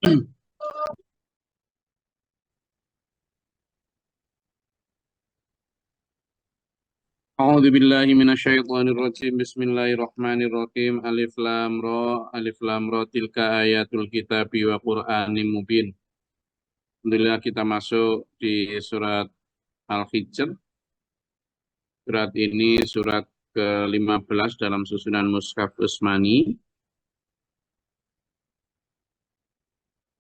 A'udzu billahi minasyaitonir rajim. Bismillahirrahmanirrahim. Alif lam ra, alif lam ra, tilka ayatul kitabi wa Qur'anim mubin. Alhamdulillah kita masuk di surat Al-Hijr. Surat ini surat ke-15 dalam susunan Mushaf Utsmani.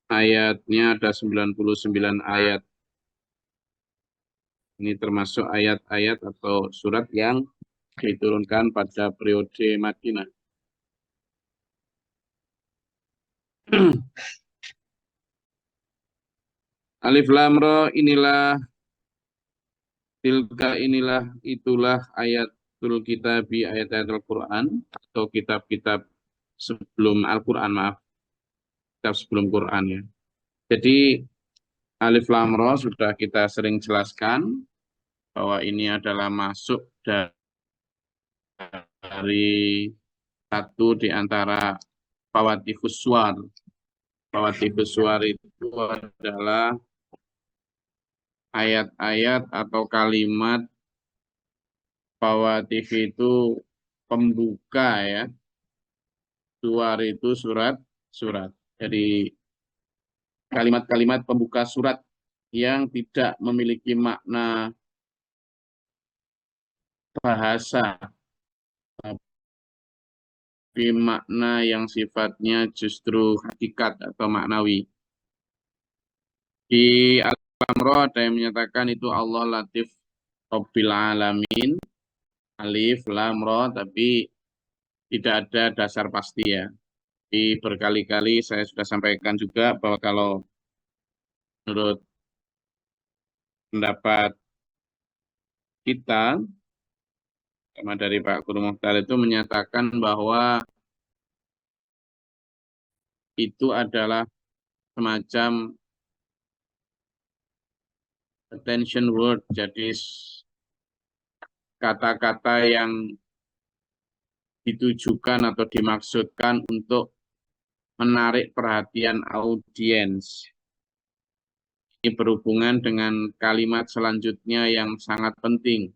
Ayatnya ada 99 ayat. Ini termasuk ayat-ayat atau surat yang diturunkan pada periode Madinah. Alif lam ra, inilah itulah ayatul kitabi, ayat-ayat Al-Quran atau kitab-kitab sebelum Al-Quran, maaf, kitab sebelum Quran ya. Jadi Alif Lam Ra sudah kita sering jelaskan bahwa ini adalah masuk dari satu di antara Fawatihus Suwar. Fawatihus Suwar itu adalah ayat-ayat atau kalimat. Fawatih itu pembuka ya. Suwar itu surat. Jadi kalimat-kalimat pembuka surat yang tidak memiliki makna bahasa, tapi makna yang sifatnya justru hakikat atau maknawi. Di Al-Amro ada yang menyatakan itu Allah Latif Rabbil Alamin, Alif Lam Ra, tapi tidak ada dasar pasti ya. Di berkali-kali saya sudah sampaikan juga bahwa kalau menurut pendapat kita, sama dari Pak Guru Mukhtar itu menyatakan bahwa itu adalah semacam attention word, jadi kata-kata yang ditujukan atau dimaksudkan untuk menarik perhatian audiens. Ini berhubungan dengan kalimat selanjutnya yang sangat penting.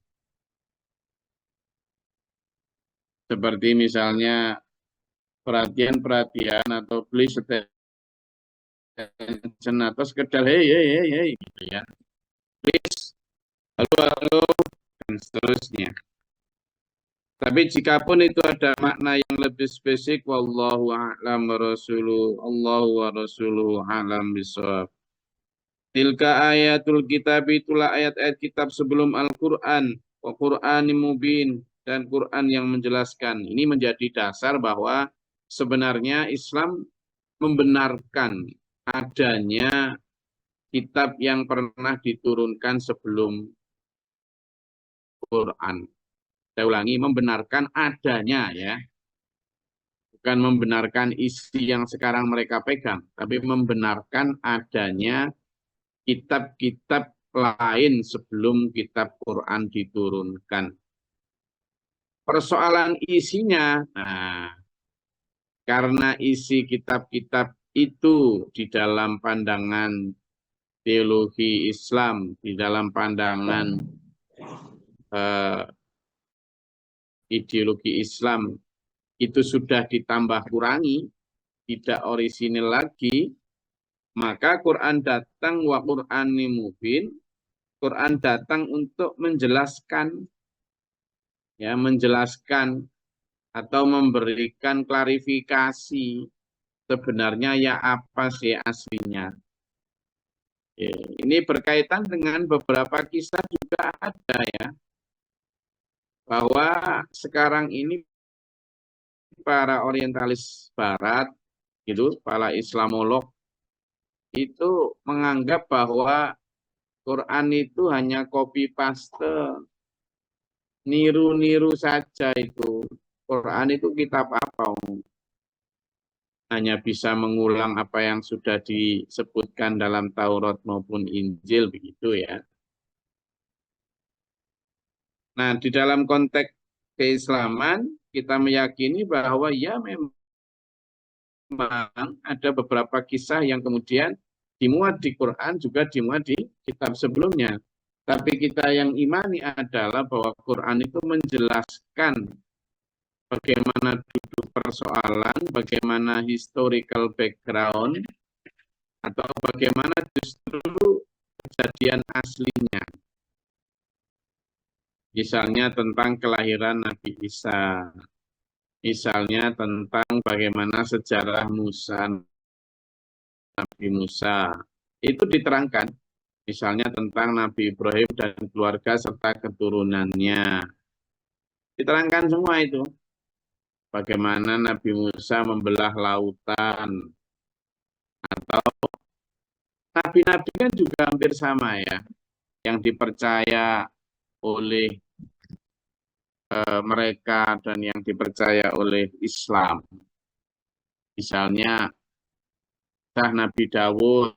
Seperti misalnya perhatian atau please attention atau sekedar hey gitu ya. Please, halo dan seterusnya. Tapi jikapun itu ada makna yang lebih spesifik, wallahu a'lam wa rasuluhu, Allahu wa rasuluhu a'lam bishawab. Tilka ayatul kitab, itulah ayat-ayat kitab sebelum Al-Qur'an, wa Qur'anim mubin, dan Quran yang menjelaskan. Ini menjadi dasar bahwa sebenarnya Islam membenarkan adanya kitab yang pernah diturunkan sebelum Quran. Saya ulangi, membenarkan adanya ya. Bukan membenarkan isi yang sekarang mereka pegang, tapi membenarkan adanya kitab-kitab lain sebelum kitab Quran diturunkan. Persoalan isinya, karena isi kitab-kitab itu di dalam pandangan teologi Islam, di dalam pandangan ideologi Islam, itu sudah ditambah kurangi, tidak orisinil lagi, maka Quran datang wa Qur'anim mubin, Quran datang untuk menjelaskan, ya, menjelaskan atau memberikan klarifikasi sebenarnya ya apa sih aslinya. Ini berkaitan dengan beberapa kisah juga ada ya, bahwa sekarang ini para orientalis barat, gitu, para Islamolog itu menganggap bahwa Quran itu hanya copy paste, niru-niru saja itu. Quran itu kitab apa? Hanya bisa mengulang apa yang sudah disebutkan dalam Taurat maupun Injil, begitu ya. Nah, di dalam konteks keislaman kita meyakini bahwa ya memang memang ada beberapa kisah yang kemudian dimuat di Quran juga dimuat di kitab sebelumnya. Tapi kita yang imani adalah bahwa Quran itu menjelaskan bagaimana duduk persoalan, bagaimana historical background, atau bagaimana justru kejadian aslinya. Misalnya tentang kelahiran Nabi Isa. Misalnya tentang bagaimana sejarah Nabi Musa. Itu diterangkan. Misalnya tentang Nabi Ibrahim dan keluarga serta keturunannya. Diterangkan semua itu. Bagaimana Nabi Musa membelah lautan. Atau nabi-nabi kan juga hampir sama ya. Yang dipercaya oleh mereka dan yang dipercaya oleh Islam. Misalnya Nabi Dawud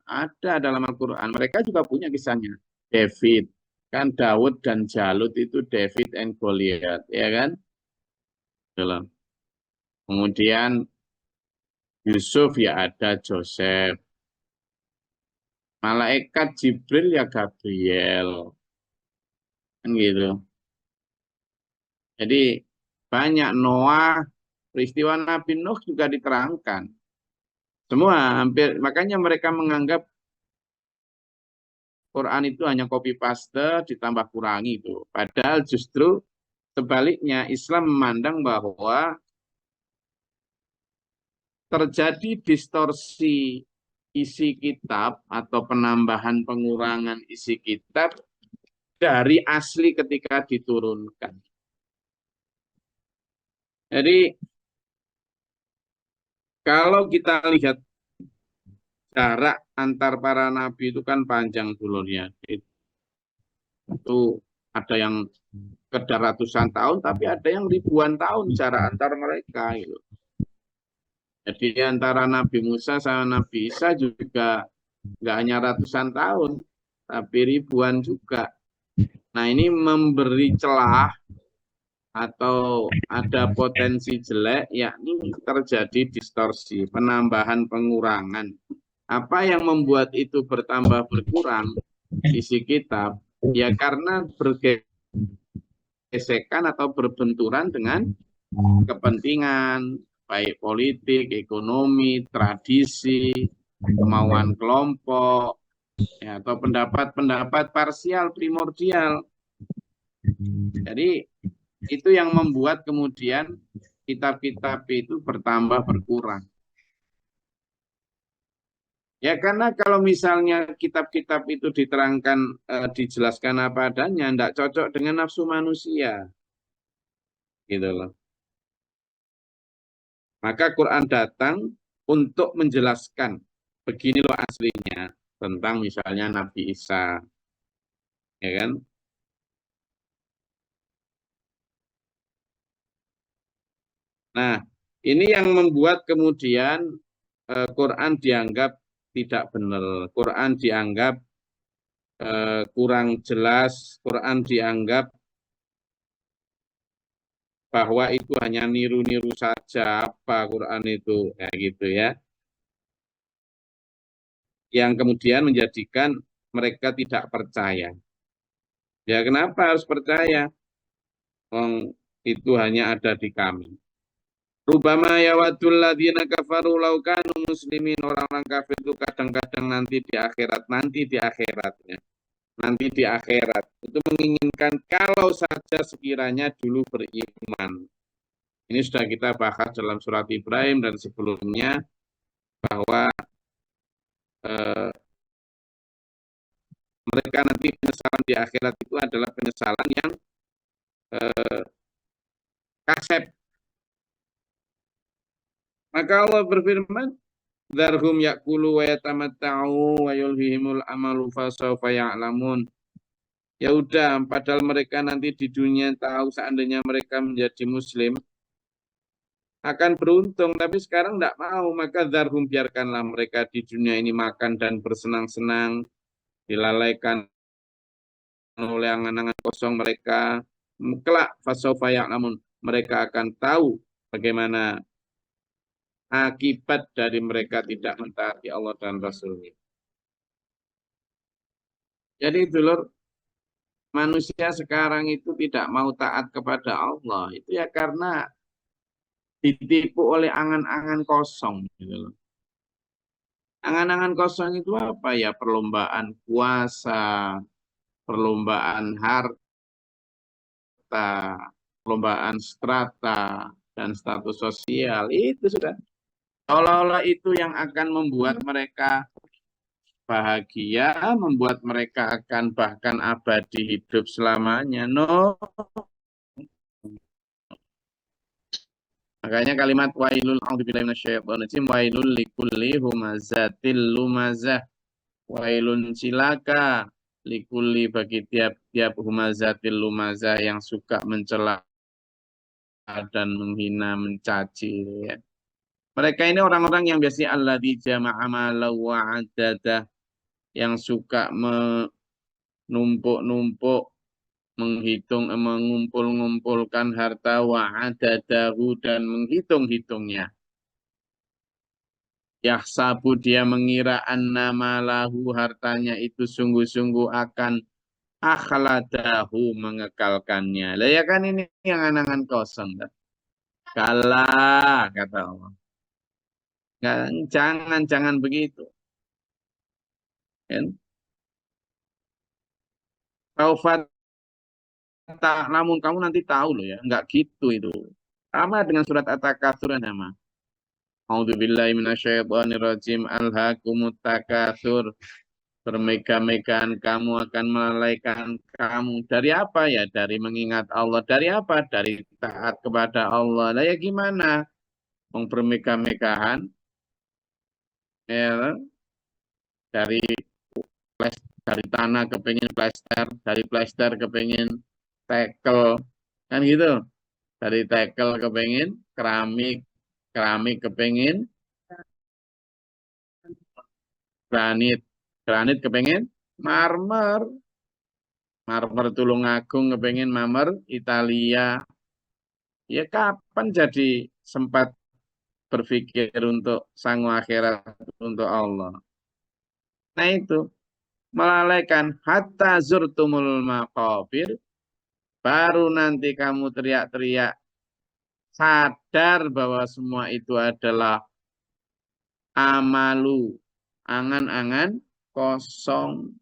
ada dalam Al-Quran. Mereka juga punya kisahnya. David, kan Daud dan Jalut itu David and Goliath, ya kan? Dalam. Kemudian Yusuf ya ada Joseph. Malaikat Jibril ya Gabriel. Kan gitu. Jadi banyak Noah, peristiwa Nabi Nuh juga diterangkan. Semua hampir, makanya mereka menganggap Quran itu hanya copy paste ditambah kurangi itu. Padahal justru sebaliknya Islam memandang bahwa terjadi distorsi isi kitab atau penambahan pengurangan isi kitab dari asli ketika diturunkan. Jadi kalau kita lihat jarak antar para nabi itu kan panjang dulunya. Itu ada yang ke ratusan tahun, tapi ada yang ribuan tahun jarak antar mereka. Gitu. Jadi antara Nabi Musa sama Nabi Isa juga nggak hanya ratusan tahun, tapi ribuan juga. Nah ini memberi celah atau ada potensi jelek, yakni terjadi distorsi, penambahan, pengurangan. Apa yang membuat itu bertambah berkurang isi kitab? Ya karena bergesekan atau berbenturan dengan kepentingan, baik politik, ekonomi, tradisi, kemauan kelompok, ya, atau pendapat-pendapat parsial, primordial. Jadi itu yang membuat kemudian kitab-kitab itu bertambah berkurang. Ya karena kalau misalnya kitab-kitab itu diterangkan, dijelaskan apa adanya, tidak cocok dengan nafsu manusia. Gitu loh. Maka Quran datang untuk menjelaskan begini loh aslinya tentang misalnya Nabi Isa. Ya kan? Nah, ini yang membuat kemudian Quran dianggap tidak benar. Quran dianggap kurang jelas. Quran dianggap bahwa itu hanya niru-niru saja apa Quran itu. Ya gitu ya. Yang kemudian menjadikan mereka tidak percaya. Ya kenapa harus percaya? Itu hanya ada di kami. Rubama yawadul ladzina kafaru law kanu muslimin, orang-orang kafir itu kadang-kadang nanti di akhiratnya. Nanti di akhirat itu menginginkan kalau saja sekiranya dulu beriman. Ini sudah kita bahas dalam surat Ibrahim dan sebelumnya bahwa eh, mereka nanti penyesalan di akhirat itu adalah penyesalan yang eh, kasep. Maka Allah berfirman, "Dzarhum ya'kulu wa yatamatta'u wa yulhihimul amalu fasawfa ya'lamun." Ya udah, padahal mereka nanti di dunia tahu seandainya mereka menjadi muslim akan beruntung, tapi sekarang tidak mau, maka dzarhum, biarkanlah mereka di dunia ini makan dan bersenang-senang, dilalaikan oleh angan-angan kosong mereka. Kelak fasawfa ya'lamun, mereka akan tahu bagaimana akibat dari mereka tidak mentaati Allah dan Rasul-Nya. Jadi dulur, manusia sekarang itu tidak mau taat kepada Allah. Itu ya karena ditipu oleh angan-angan kosong. Gitu loh. Angan-angan kosong itu apa ya? Perlombaan puasa, perlombaan harta, perlombaan strata, dan status sosial. Itu sudah. Seolah-olah itu yang akan membuat mereka bahagia, membuat mereka akan bahkan abadi hidup selamanya. No. Makanya kalimat wailul a'udzubillahi minasyaitonir wailul likulli humazatil lumazah. Wailun cilaka likulli bagi tiap-tiap humazatil lumazah yang suka mencela dan menghina, mencaci. Ya. Mereka ini orang-orang yang biasanya alladzi jama'a malau wa'adadah, yang suka menumpuk-numpuk, menghitung, mengumpul-ngumpulkan harta wa'adadahu dan menghitung-hitungnya. Yahsabu, dia mengira annama lahu, hartanya itu sungguh-sungguh akan akhladahu, mengekalkannya. Lah ya kan ini yang angan kosong. Kan? Kalah, kata Allah. Jangan begitu. Kan? Taufat, namun kamu nanti tahu loh ya, enggak gitu itu. Sama dengan surat At-Takatsur nama. A'udzubillahi minasyaitonirrajim. Alhaakumut takatsur. Bermegah-megahan kamu akan melalaikan kamu. Dari apa ya? Dari mengingat Allah. Dari apa? Dari taat kepada Allah. Nah ya gimana? Mau bermegah-megahan ya, dari dari tanah kepingin plester, dari plester kepingin tekel, kan gitu. Dari tekel kepingin keramik, keramik kepingin granit, granit kepingin marmer, marmer Tulungagung kepingin marmer Italia. Ya kapan jadi sempat berpikir untuk sang akhirat, untuk Allah. Nah itu melalaikan hatta zurtumul maqabir, baru nanti kamu teriak-teriak sadar bahwa semua itu adalah amalu, angan-angan kosong.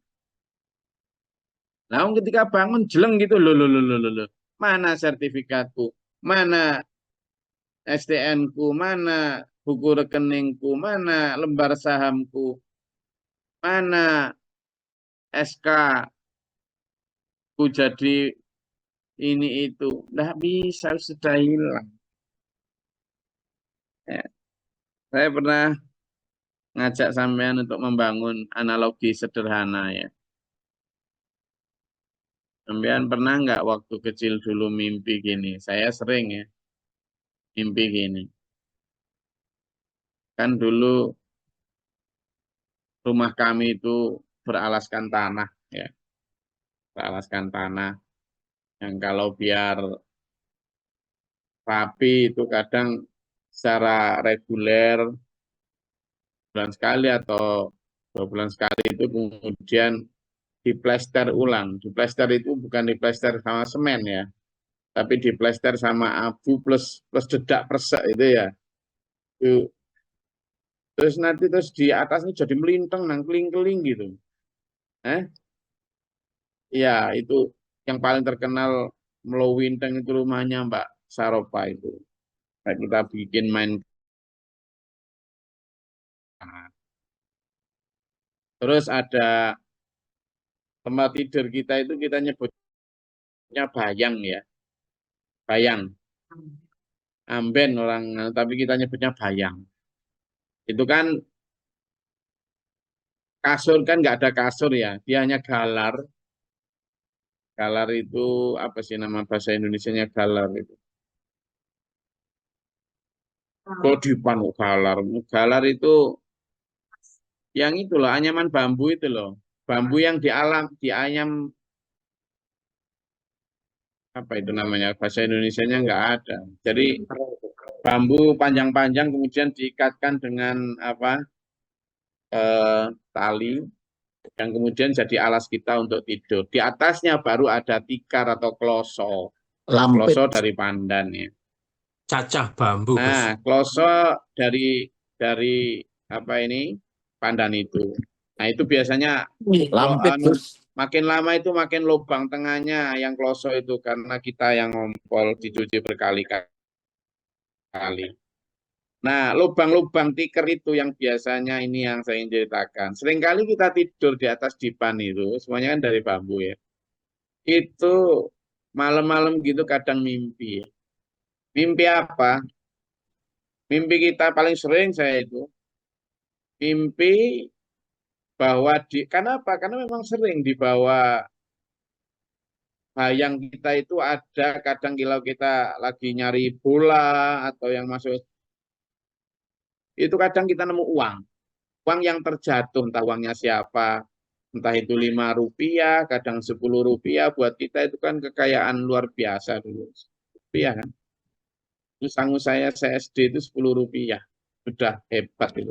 Nah, ketika bangun jeleng gitu, loh. Mana sertifikatku? Mana STN-ku? Mana buku rekeningku? Mana lembar sahamku? Mana SK ku jadi ini itu? Nggak bisa, sudah hilang. Ya. Saya pernah ngajak sampean untuk membangun analogi sederhana ya. Sampean pernah nggak waktu kecil dulu mimpi gini? Saya sering ya, mimpi gini. Kan dulu rumah kami itu beralaskan tanah ya, beralaskan tanah. Yang kalau biar rapi itu kadang secara reguler bulan sekali atau 2 bulan sekali itu kemudian diplester ulang. Diplester itu bukan diplester sama semen ya, tapi diplester sama abu plus plus dedak persek itu ya. Itu. Terus nanti terus di atasnya jadi melintang nang keling-keling gitu. Eh? Ya, itu yang paling terkenal Melowintang itu rumahnya Mbak Saropa itu. Nah, kita bikin main. Terus ada tempat tidur kita itu kita nyebutnya bayang ya. Bayang. Amben orang, tapi kita nyebutnya bayang. Itu kan kasur kan nggak ada kasur ya. Dia hanya galar. Galar itu apa sih nama bahasa Indonesianya galar itu? Kodipan galar. Galar itu yang itu loh, anyaman bambu itu loh. Bambu yang di alam, di ayam, apa itu namanya? Bahasa Indonesianya nggak ada. Jadi bambu panjang-panjang kemudian diikatkan dengan apa tali yang kemudian jadi alas kita untuk tidur. Di atasnya baru ada tikar atau kloso. Kloso Lampit, dari pandan ya. Cacah bambu, Gus. Nah, kloso dari apa ini pandan itu. Nah, itu biasanya lampit, anu, Gus. makin lama itu makin lubang tengahnya yang kloso itu karena kita yang ngompol dicuci berkali-kali. Nah, lubang-lubang tikar itu yang biasanya ini yang saya ingin ceritakan. Seringkali kita tidur di atas dipan itu, semuanya kan dari bambu ya. Itu malam-malam gitu kadang mimpi. Mimpi apa? Mimpi kita paling sering saya itu mimpi bahwa kenapa? Karena memang sering dibawa bayang kita itu ada kadang kalau kita lagi nyari bola atau yang masuk itu kadang kita nemu uang yang terjatuh entah uangnya siapa, entah itu Rp5, kadang Rp10 buat kita itu kan kekayaan luar biasa dulu. Rupiah kan. Itu sanggup saya SD itu Rp10, sudah hebat itu.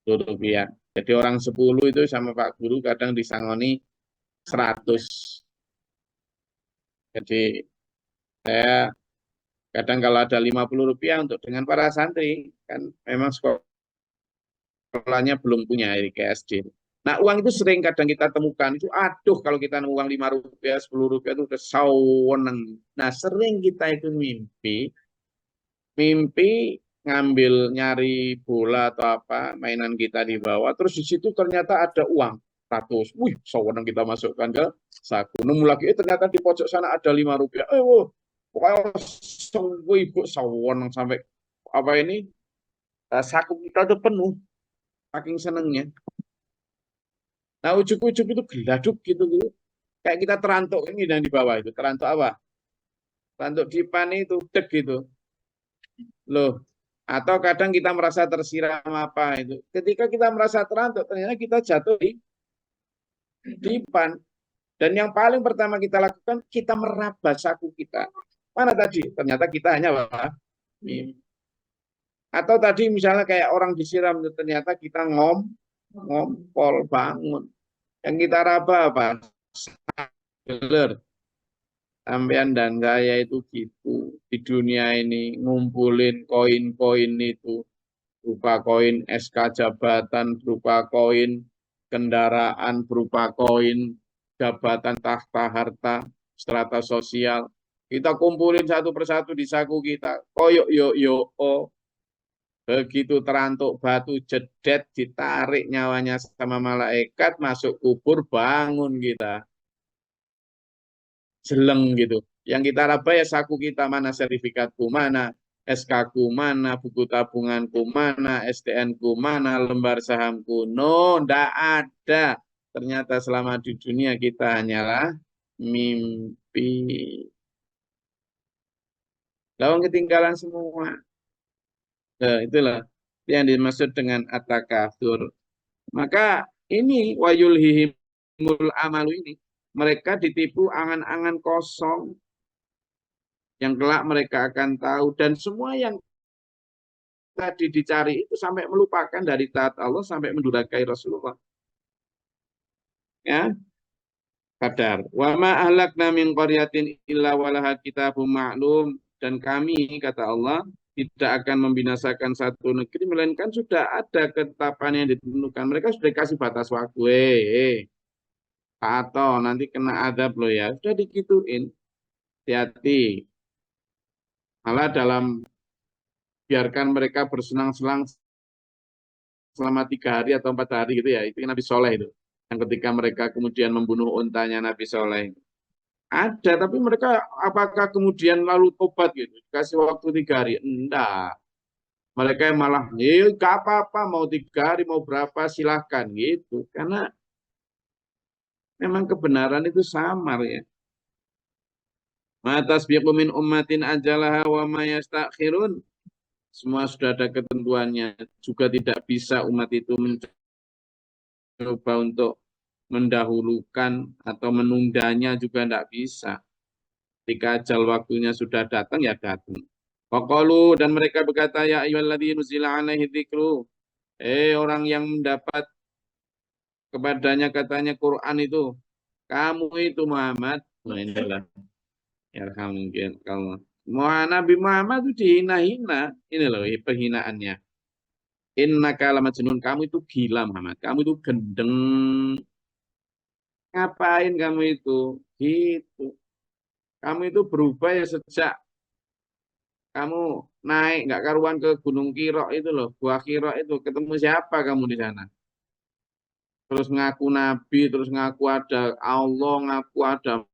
Rp10. Jadi orang 10 itu sama Pak Guru kadang disangoni 100. Jadi saya kadang kalau ada Rp50 untuk dengan para santri, kan memang sekolahnya belum punya ke SD. Nah, uang itu sering kadang kita temukan, itu aduh kalau kita nemu uang Rp5, Rp10 itu udah saweneng. Nah, sering kita itu mimpi ngambil nyari bola atau apa, mainan kita di bawah, terus di situ ternyata ada uang 100. Wih, saweneng kita masukkan ke saku. Nemu lagi, ternyata di pojok sana ada Rp5. Pokoknya ibu saweneng sampai apa ini, saku kita tuh penuh, saking senengnya. Nah, ujuk-ujuk itu geladuk gitu. Kayak kita terantuk ini yang di bawah itu. Terantuk apa? Terantuk dipan itu, deg gitu. Loh, atau kadang kita merasa tersiram apa itu. Ketika kita merasa terantuk, ternyata kita jatuh di dipan. Dan yang paling pertama kita lakukan, kita meraba saku kita. Mana tadi? Ternyata kita hanya apa? Atau tadi misalnya kayak orang disiram, ternyata kita ngompol bangun. Yang kita raba apa? Geler. Sampean dan saya itu gitu di dunia ini ngumpulin koin-koin itu berupa koin SK jabatan, berupa koin kendaraan, berupa koin jabatan tahta harta, strata sosial. Kita kumpulin satu persatu di saku kita. Koyok yo oh. Begitu terantuk batu jedet ditarik nyawanya sama malaikat masuk kubur bangun kita. Jeleng gitu. Yang kita raba ya saku kita mana, sertifikatku mana, SK-ku mana, buku tabunganku mana, STN-ku mana, lembar sahamku. No, ndak ada. Ternyata selama di dunia kita hanyalah mimpi. Lawang ketinggalan semua. Nah, itulah yang dimaksud dengan at-takatsur. Maka ini wayulhihimul amalu ini. Mereka ditipu angan-angan kosong yang kelak mereka akan tahu dan semua yang tadi dicari itu sampai melupakan dari taat Allah sampai mendurhakai Rasulullah. Ya, kadar. Wa ma ahlakna min qaryatin illa walaha kitabum ma'lum, dan kami kata Allah tidak akan membinasakan satu negeri melainkan sudah ada ketetapan yang ditentukan. Mereka sudah dikasih batas waktu. Atau nanti kena adab loh ya. Sudah digituin. Hati-hati. Malah dalam biarkan mereka bersenang-senang selama 3 hari atau 4 hari gitu ya. Itu Nabi Soleh itu. Yang ketika mereka kemudian membunuh untanya Nabi Soleh. Ada, tapi mereka apakah kemudian lalu tobat gitu? Kasih waktu 3 hari? Enggak. Mereka malah, gak apa-apa, mau 3 hari, mau berapa, silahkan gitu. Karena memang kebenaran itu samar ya. Matasbiqu min ummatin ajalaha wa ma yastakhirun. Semua sudah ada ketentuannya. Juga tidak bisa umat itu mencoba untuk mendahulukan atau menundanya juga tidak bisa. Ketika ajal waktunya sudah datang, ya datang. Waqalu dan mereka berkata, ya ayyuhalladzina nuzila alaihi dzikru. Orang yang mendapat kepadanya katanya Quran itu, kamu itu Muhammad. Nah, inilah ya mungkin kalau Nabi Muhammad itu dihina-hina. Ini loh penghinaannya. Innaka lamajnun, kamu itu gila Muhammad. Kamu itu gendeng. Ngapain kamu itu? Gitu. Kamu itu berubah ya sejak kamu naik nggak karuan ke Gunung Kirok itu loh, Gua Kirok itu ketemu siapa kamu di sana? Terus ngaku nabi, terus ngaku ada Allah, ngaku ada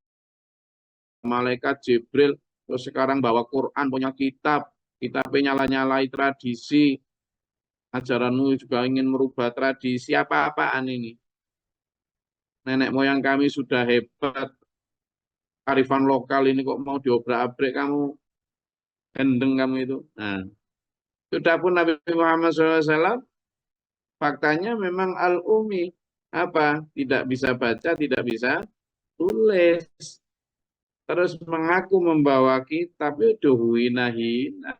malaikat Jibril, terus sekarang bawa Quran, punya kitab, kitabnya nyala-nyalai tradisi, ajaranmu juga ingin merubah tradisi, apa-apaan ini? Nenek moyang kami sudah hebat, kearifan lokal ini kok mau diobrak-abrik kamu, gendeng kamu itu. Nah, sudah pun Nabi Muhammad SAW, faktanya memang al-umi, apa? Tidak bisa baca, tidak bisa tulis. Terus mengaku membawa kitab itu hina-hina.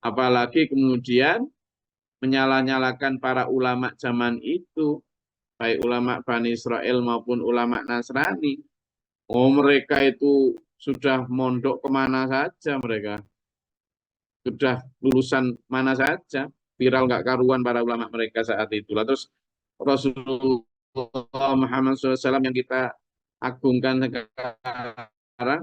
Apalagi kemudian menyalah-nyalakan para ulama zaman itu, baik ulama Bani Israel maupun ulama Nasrani. Oh, mereka itu sudah mondok kemana saja mereka. Sudah lulusan mana saja. Viral nggak karuan para ulama mereka saat itu. Terus Rasulullah Muhammad SAW yang kita agungkan sekarang,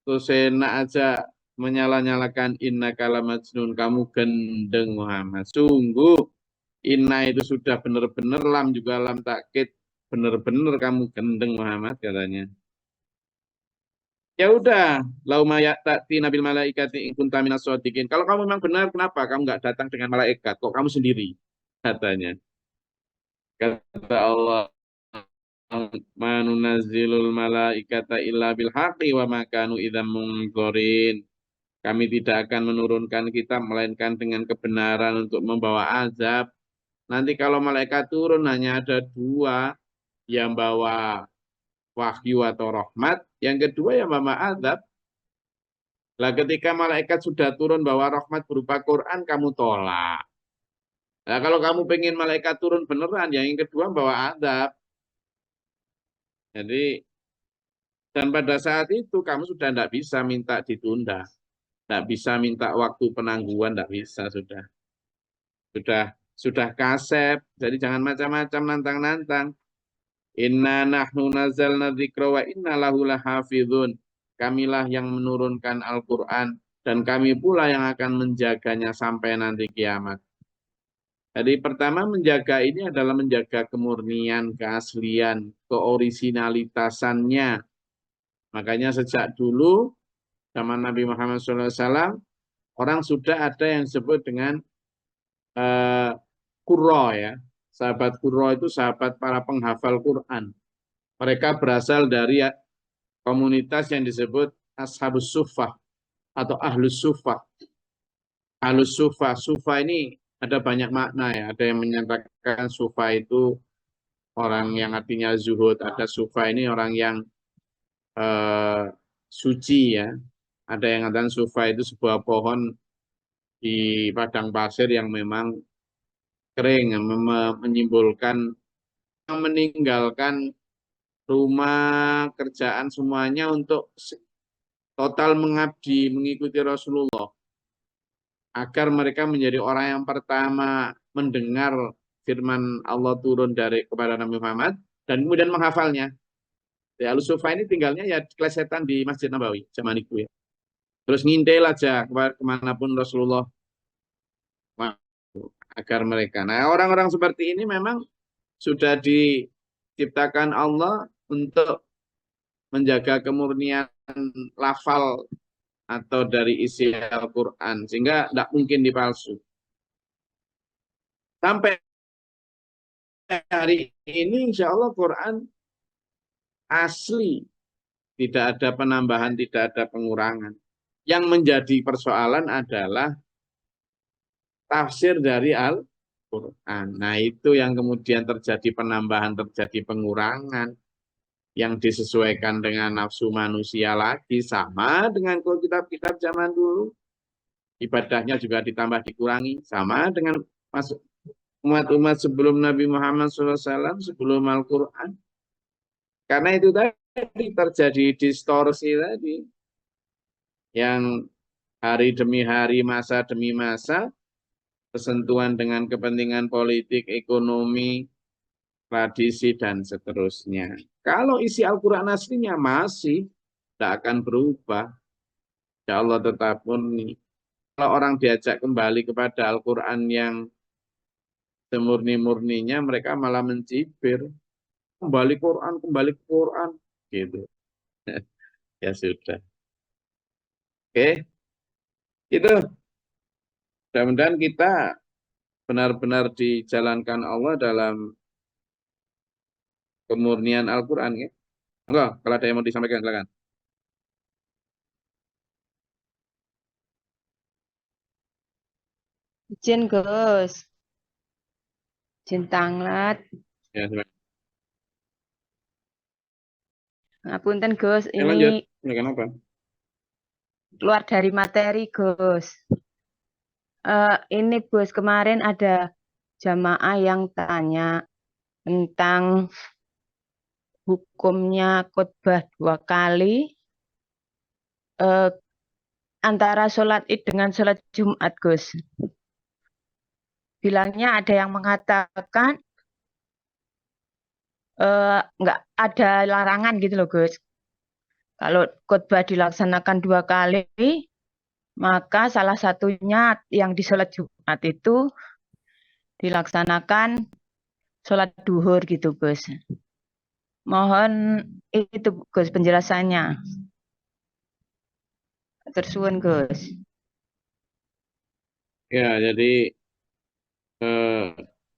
terus enak aja menyala-nyalakan inna kala majnun, kamu gendeng Muhammad. Sungguh inna itu sudah benar-benar, lam juga lam takkid, benar-benar kamu gendeng Muhammad katanya. Ya udah, lauma ya'tati nabil malaikati in kunta minas shodiqin. Kalau kamu memang benar, kenapa kamu nggak datang dengan malaikat? Kok kamu sendiri? Katanya. Kata Allah, manunazzilul malaikata illa bil haqqi wa makanu idzam munzorin. Kami tidak akan menurunkan kitab melainkan dengan kebenaran untuk membawa azab. Nanti kalau malaikat turun hanya ada dua, yang bawa wahyu atau rahmat, yang kedua yang bawa azab. Lah ketika malaikat sudah turun bawa rahmat berupa Quran, kamu tolak. Nah, kalau kamu pengen malaikat turun beneran, yang kedua bawa azab. Jadi, dan pada saat itu kamu sudah tidak bisa minta ditunda. Tidak bisa minta waktu penangguhan, tidak bisa sudah. Sudah kasep, jadi jangan macam-macam nantang-nantang. Inna nahnu nazzalna dzikra wa inna lahu lahafizun. Kamilah yang menurunkan Al-Qur'an dan kami pula yang akan menjaganya sampai nanti kiamat. Jadi pertama menjaga ini adalah menjaga kemurnian, keaslian, keorisinalitasannya. Makanya sejak dulu zaman Nabi Muhammad SAW, orang sudah ada yang disebut dengan Qurra ya. Sahabat Qurra itu sahabat para penghafal Quran. Mereka berasal dari komunitas yang disebut Ashabus Suffah atau Ahlus Suffah. Ahlus Suffah, Suffah ini ada banyak makna ya. Ada yang menyatakan Suffah itu orang yang artinya zuhud. Ada Suffah ini orang yang eh, suci ya. Ada yang mengatakan Suffah itu sebuah pohon di padang pasir yang memang kering, yang menyimbolkan meninggalkan rumah, kerjaan semuanya untuk total mengabdi, mengikuti Rasulullah. Agar mereka menjadi orang yang pertama mendengar firman Allah turun dari kepada Nabi Muhammad dan kemudian menghafalnya. Ya, Al-Sufa ini tinggalnya ya kelesetan di Masjid Nabawi zaman itu ya. Terus ngintel aja kemanapun Rasulullah agar mereka. Nah, orang-orang seperti ini memang sudah diciptakan Allah untuk menjaga kemurnian lafal atau dari isi Al-Quran sehingga tidak mungkin dipalsu. Sampai hari ini insya Allah Quran asli, tidak ada penambahan, tidak ada pengurangan. Yang menjadi persoalan adalah tafsir dari Al-Quran. Nah itu yang kemudian terjadi penambahan, terjadi pengurangan. yang disesuaikan dengan nafsu manusia lagi, sama dengan kalau kitab-kitab zaman dulu. Ibadahnya juga ditambah dikurangi, sama dengan masuk umat-umat sebelum Nabi Muhammad SAW, sebelum Al-Quran. Karena itu tadi terjadi distorsi tadi, yang hari demi hari, masa demi masa, bersentuhan dengan kepentingan politik, ekonomi, tradisi, dan seterusnya. Kalau isi Al-Quran aslinya masih tidak akan berubah. Ya Allah tetap murni. Kalau orang diajak kembali kepada Al-Quran yang semurni-murninya, mereka malah mencibir. Kembali ke Quran. Gitu. Ya sudah. Oke, itu. Mudah-mudahan kita benar-benar dijalankan Allah dalam kemurnian Al-Quran. Ya. Enggak, kalau ada yang mau disampaikan, silakan. Izin Gus, izin tanglet. Ya, silakan. Ngapunten Gus, Ya, lanjut. ini Silakan apa? keluar dari materi Gus. Ini Gus, kemarin ada jamaah yang tanya tentang hukumnya khutbah 2 kali antara sholat Id dengan sholat Jumat Gus. Bilangnya ada yang mengatakan nggak ada larangan gitu loh Gus. Kalau khutbah dilaksanakan 2 kali, maka salah satunya yang di sholat Jumat itu dilaksanakan sholat duhur gitu Gus. Mohon itu Gus penjelasannya. Tersuwun Gus. Ya, jadi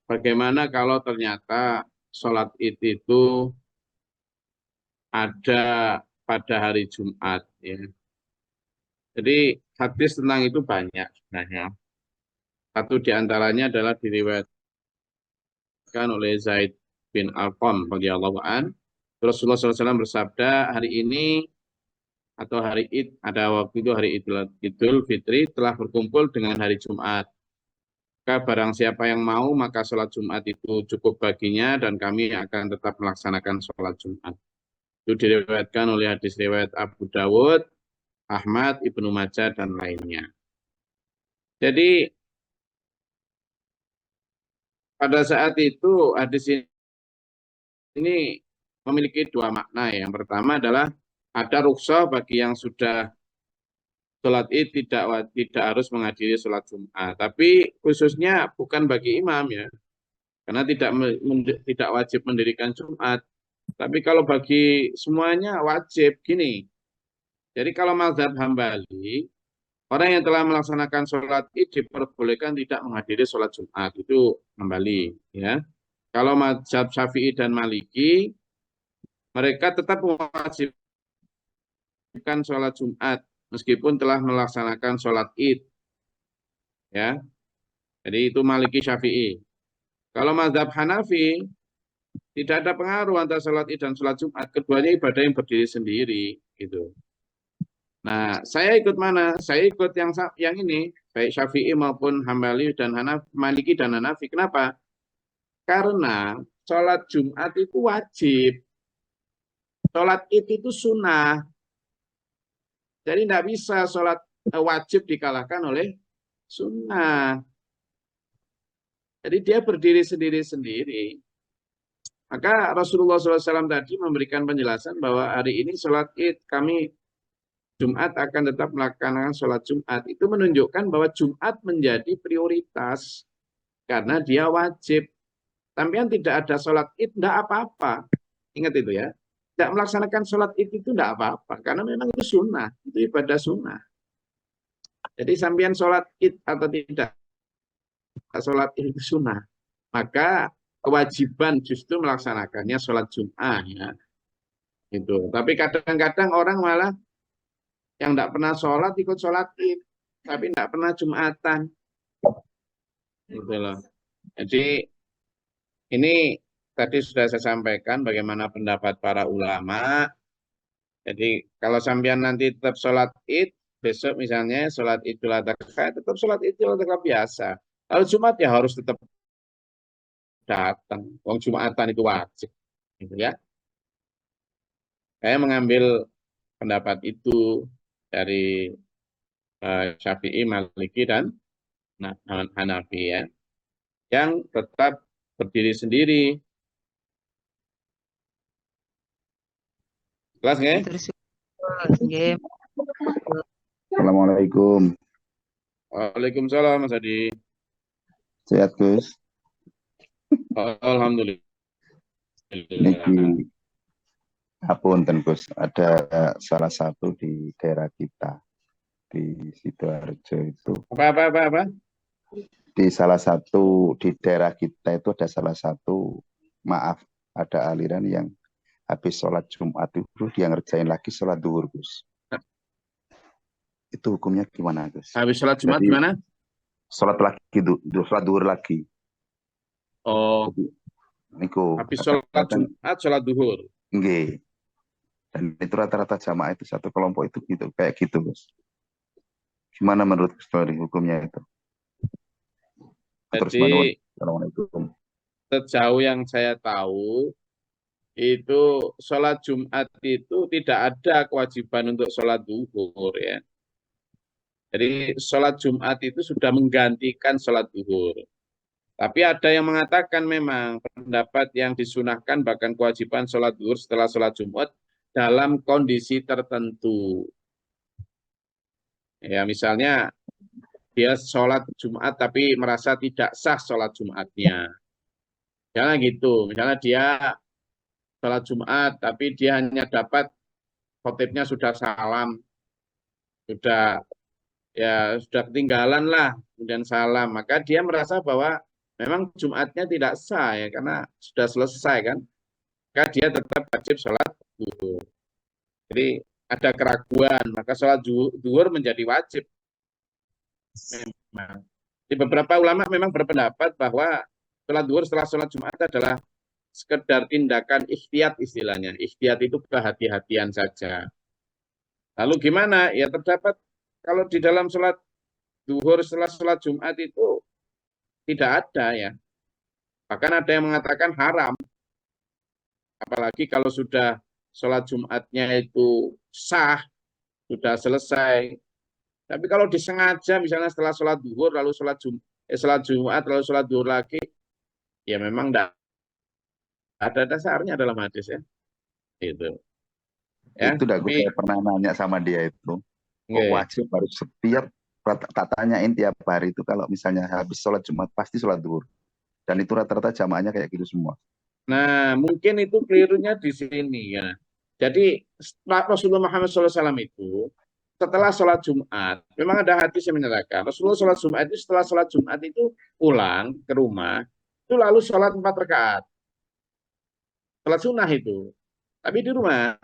bagaimana kalau ternyata sholat Id itu ada pada hari Jumat. Ya. Jadi hadis tentang itu banyak sebenarnya. Satu diantaranya adalah diriwayatkan oleh Zaid bin Arqam radhiyallahu an. Rasulullah SAW bersabda, hari ini atau hari Id, ada waktu itu hari Idul Fitri telah berkumpul dengan hari Jumat. Maka barang siapa yang mau, maka sholat Jumat itu cukup baginya dan kami akan tetap melaksanakan sholat Jumat. Itu diriwayatkan oleh hadis riwayat Abu Dawud, Ahmad, Ibnu Majah, dan lainnya. Jadi pada saat itu hadis ini memiliki dua makna. Yang pertama adalah ada rukhsah bagi yang sudah sholat Id tidak harus menghadiri sholat Jumat. Tapi khususnya bukan bagi imam ya, karena tidak wajib mendirikan Jumat. Tapi kalau bagi semuanya wajib gini. Jadi kalau mazhab Hambali, orang yang telah melaksanakan sholat Id diperbolehkan tidak menghadiri sholat Jumat. Itu Hambali ya. Kalau mazhab Syafi'i dan Maliki, mereka tetap mewajibkan sholat Jumat meskipun telah melaksanakan sholat Id. Ya, jadi itu Maliki Syafi'i. Kalau mazhab Hanafi, tidak ada pengaruh antara sholat Id dan sholat Jumat. Keduanya ibadah yang berdiri sendiri. Gitu. Nah, saya ikut mana? Saya ikut yang ini, baik Syafi'i maupun Hambali dan Hanafi, Maliki dan Hanafi. Kenapa? Karena sholat Jumat itu wajib. Sholat Id itu sunnah. Jadi tidak bisa sholat wajib dikalahkan oleh sunnah. Jadi dia berdiri sendiri-sendiri. Maka Rasulullah SAW tadi memberikan penjelasan bahwa hari ini sholat Id, kami Jumat akan tetap melaksanakan sholat Jumat. Itu menunjukkan bahwa Jumat menjadi prioritas karena dia wajib. Sampai tidak ada sholat Id, tidak apa-apa. Ingat itu ya. Tidak melaksanakan sholat Id itu tidak apa-apa. Karena memang itu sunnah. Itu ibadah sunnah. Jadi sampean sholat Id atau tidak sholat Id itu sunnah. Maka kewajiban justru melaksanakannya sholat Jumat. Ya. Gitu. Tapi kadang-kadang orang malah yang tidak pernah sholat ikut sholat Id. Tapi tidak pernah Jumatan. Gitu loh. Jadi ini tadi sudah saya sampaikan bagaimana pendapat para ulama. Jadi kalau sampean nanti tetap sholat id, besok misalnya sholat idul adha, tetap sholat idul adha biasa. Kalau Jumat ya harus tetap datang. Wong Jumatan itu wajib. Gitu ya. Saya mengambil pendapat itu dari Syafi'i, Maliki, dan Hanafi ya. Yang tetap berdiri sendiri. Kelas nggak? Terus nggih. Assalamualaikum. Waalaikumsalam Mas Adi. Sehat Gus. Alhamdulillah. Niki Apunten Gus, ada salah satu di daerah kita di Sidoarjo itu. Apa? Di salah satu di daerah kita itu ada salah satu, maaf, ada aliran yang habis sholat Jumat itu dia ngerjain lagi sholat duhur Gus. Itu hukumnya gimana Gus? Habis sholat Jumat Jadi, gimana? Sholat lagi, sholat duhur lagi. Oh, Niku. habis sholat Jumat, sholat duhur. Nggih. Dan itu rata-rata jamaah itu satu kelompok itu gitu, kayak gitu Gus. Gimana menurut Gus dari hukumnya itu? Terus Jadi, Assalamualaikum. sejauh yang saya tahu, itu sholat Jumat itu tidak ada kewajiban untuk sholat duhur ya. Jadi sholat Jumat itu sudah menggantikan sholat duhur. Tapi ada yang mengatakan memang pendapat yang disunahkan bahkan kewajiban sholat duhur setelah sholat Jumat dalam kondisi tertentu. Ya misalnya dia sholat Jumat tapi merasa tidak sah sholat Jumatnya. Jangan gitu. Misalnya dia sholat Jumat tapi dia hanya dapat khotibnya sudah salam, sudah ketinggalan lah, kemudian salam, maka dia merasa bahwa memang Jumatnya tidak sah ya karena sudah selesai kan, maka dia tetap wajib sholat duhur. Jadi ada keraguan, maka sholat duhur menjadi wajib. Memang. Di beberapa ulama memang berpendapat bahwa sholat duhur setelah sholat Jumat adalah sekedar tindakan ikhtiyat istilahnya. Ikhtiyat itu kehati-hatian saja. Lalu gimana? Ya terdapat kalau di dalam sholat duhur setelah sholat Jumat itu tidak ada ya. Bahkan ada yang mengatakan haram. Apalagi kalau sudah sholat Jumatnya itu sah, sudah selesai. Tapi kalau disengaja misalnya setelah sholat duhur lalu sholat Jumat lalu sholat duhur lagi, ya memang tidak ada dasarnya dalam hadis ya. Itu. Ya, Itu gue saya pernah nanya sama dia itu. Kok wajib harus setiap, tak tanyain tiap hari itu kalau misalnya habis sholat Jumat pasti sholat duhur. Dan itu rata-rata jamaahnya kayak gitu semua. Nah, mungkin itu kelirunya di sini ya. Jadi Rasulullah Muhammad SAW itu setelah sholat Jumat, memang ada hadis yang menyatakan Rasulullah sholat Jumat itu setelah sholat Jumat itu pulang ke rumah, itu lalu sholat 4 rakaat. Sholat sunnah itu. Tapi di rumah.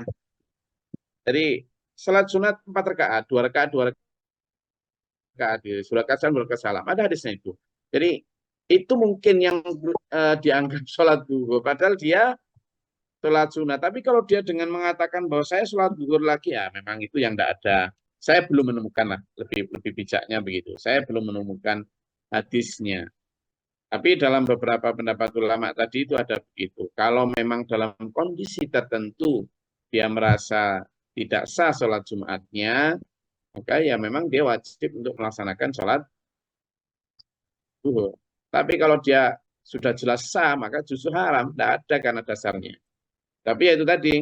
Jadi sholat sunat 4 rakaat, 2 rakaat, 2 rakaat. Surah Kasam, surah Salam. Ada hadisnya itu. Jadi itu mungkin yang dianggap sholat duhur. Padahal dia sholat sunat. Tapi kalau dia dengan mengatakan bahwa saya sholat duhur lagi, ya memang itu yang tidak ada. Saya belum menemukan lah, lebih bijaknya begitu. Saya belum menemukan hadisnya. Tapi dalam beberapa pendapat ulama tadi itu ada begitu. Kalau memang dalam kondisi tertentu dia merasa tidak sah sholat Jumatnya, maka ya memang dia wajib untuk melaksanakan sholat duhur. Tapi kalau dia sudah jelas sah, maka justru haram. Tidak ada karena dasarnya. Tapi ya itu tadi,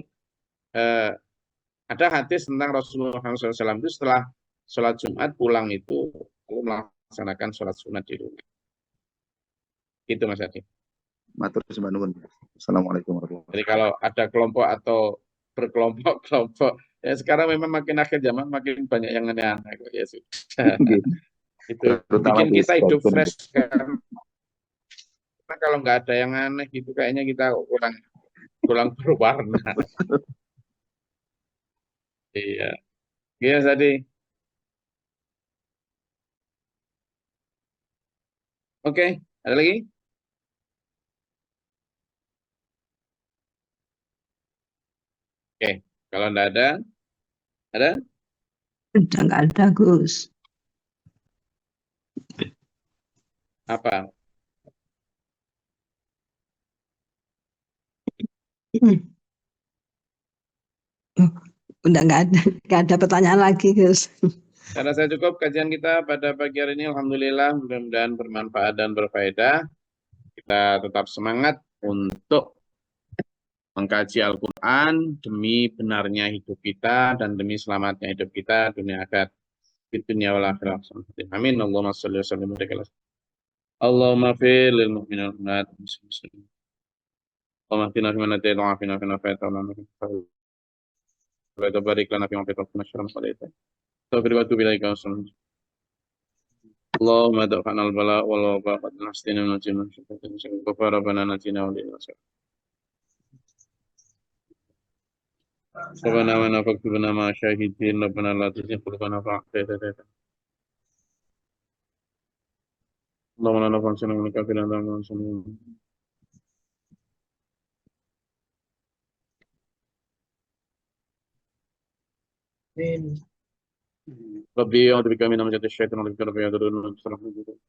ada hadis tentang Rasulullah SAW itu setelah sholat Jumat pulang itu lalu melaksanakan sholat sunat di rumah. Itu Mas Adi. Matur sembah nuwun. Assalamualaikum warahmatullahi Jadi kalau ada kelompok atau berkelompok-kelompok, ya sekarang memang makin akhir zaman makin banyak yang aneh-aneh. Ya sudah. Itu bikin kita hidup fresh kan. Karena kalau nggak ada yang aneh gitu kayaknya kita kurang berwarna. Iya. Iya tadi. Oke, ada lagi? Oke, kalau enggak ada? Ada? Udah nggak ada, Gus. Apa? Oh, udah nggak ada pertanyaan lagi, Gus. Saya rasa cukup kajian kita pada pagi hari ini. Alhamdulillah, mudah-mudahan bermanfaat dan berfaedah. Kita tetap semangat untuk mengkaji Al-Quran demi benarnya hidup kita dan demi selamatnya hidup kita dunia akhirat. Di dunia wal akhirat. Amin. Allahumma sholli wa sallim wa barik ala Allahumma fir lil mu'minin wal mu'minat muslimin. Allahumma hdina fi man hadayta wa afina fi man afayta wa lana fi man tawallayta. Wa barik lana fi ma qadayta wa syarra ma qadayta. Taufiq wa tubi ilaika wa sallam. Allahumma da'fana al-bala wal waba qad nastina min al-jinni wa syaitan wa syarri ghafara rabbana natina wa lil nasr. Rabbana wa nafaktubna ma syahidin rabbana la tuzigh qulubana ba'da idh hadaytana. Allahumma la nafa'na min kafirin wa muslimin. Rabbi a'udzu bika min hamazati syaitan wa bika rabbi yadurrun bismillahir rahmanir rahim.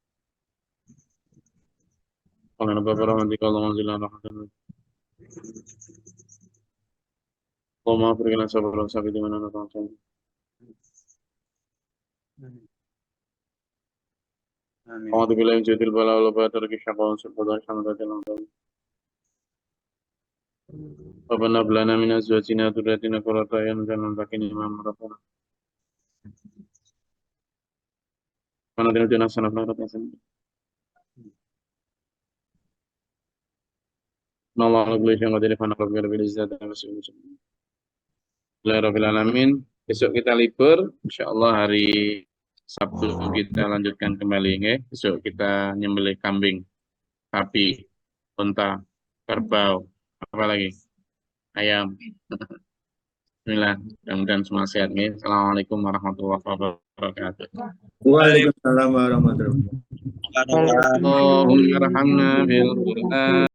Allahumma barik lana fi Allahumma rahmatan. Allahumma afrik lana sabran sabit man ana ta'ala. A'udzu billahi min syaitanir bala wal batar ki syaqawan subhanahu wa ta'ala. Rabbana hab lana min azwajina wa dhurriyyatina qurrata a'yun waj'alna lil muttaqina imama rabbana. Mana dengan jenis sana pelat hasan. Nama Allah yang ada di mana Rabbil Izzat dan Rasulullah. Rabbil Alamin. Besok kita libur, insyaallah hari Sabtu kita lanjutkan kembali ya. Besok kita nyembelih kambing, sapi, unta, kerbau, apa lagi? Ayam. Bismillah, mudah-mudahan semua sehat nih. Assalamualaikum warahmatullahi wabarakatuh. Waalaikumsalam warahmatullahi wabarakatuh. Allahumma arhamna bil Qur'an.